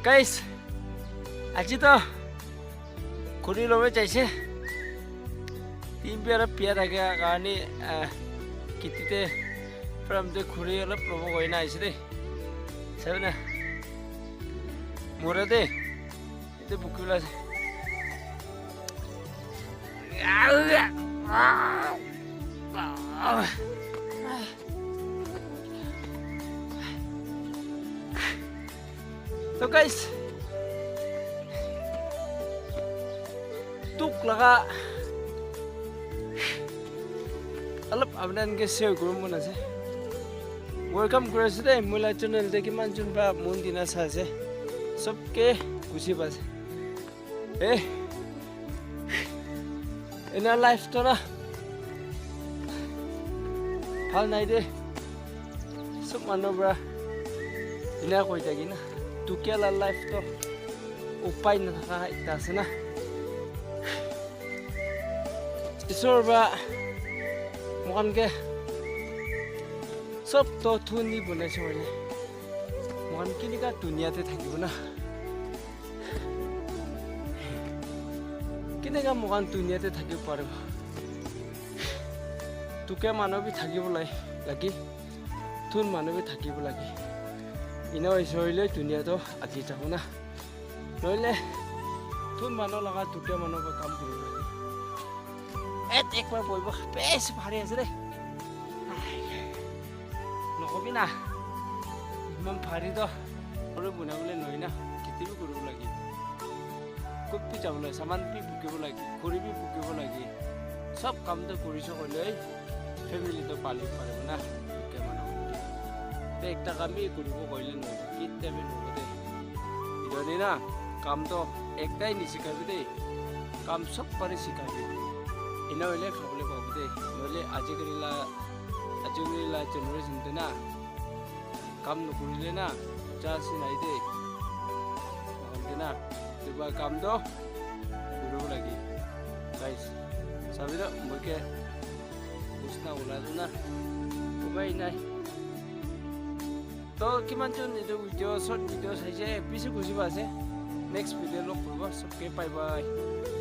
guys আজি তো ঘূৰি ল'ব চাইছে তিন বিয়াৰ পিয়া থাকে কাৰণে খেতিতে ফ্ৰামটো ঘূৰি অলপ ল'ব গৈ না আহিছে দেই চাবি না মোৰে দেই এইটো বুকি ওলাইছে তো guys tuk laga alap abnan ke share group mon ase welcome kore ase dei moila channel te kiman chun ba mon dina sa ase sob ke kusi base ena life to na phal nai de sob manobra ina koi tagi na tukela life to upai na thaka ita ase na इसोर बा मगन के सब तो थुनी बने छले मगन किनिका दुनिया ते থাকিব না किनेका मगन दुनिया ते থাকিব পারব तुके मानबी থাকিব লাগি थुन मानबी থাকিব লাগি ইনা হইলে दुनिया तो আকি যাব না নইলে थुन मानो लगा तुके मानब काम কৰিব एक बार बोल बेस भारी है रे नकबी ना इमान भारी तो और बनाबले नय ना खेती भी करब लागि कपि जाबले सामान भी बुकिब लागि खरि भी बुकिब लागि सब काम तो करिस कले फैमिली तो पाली पारब ना के मानो ते एकटा कामी करिब कइले न किते बे नबदे इदनि ना काम तो एकटाई निसिकाबि दे काम सब पारे सिकाबि ina wele khawle babude nole ajigila generation dena kam no kurile na cha sinai de dena tiba kam do guru lagi guys sabida moke usna uladu na ubai nai to kiman chun idu video short video saise bisi kusi base next video log korba sabke bye bye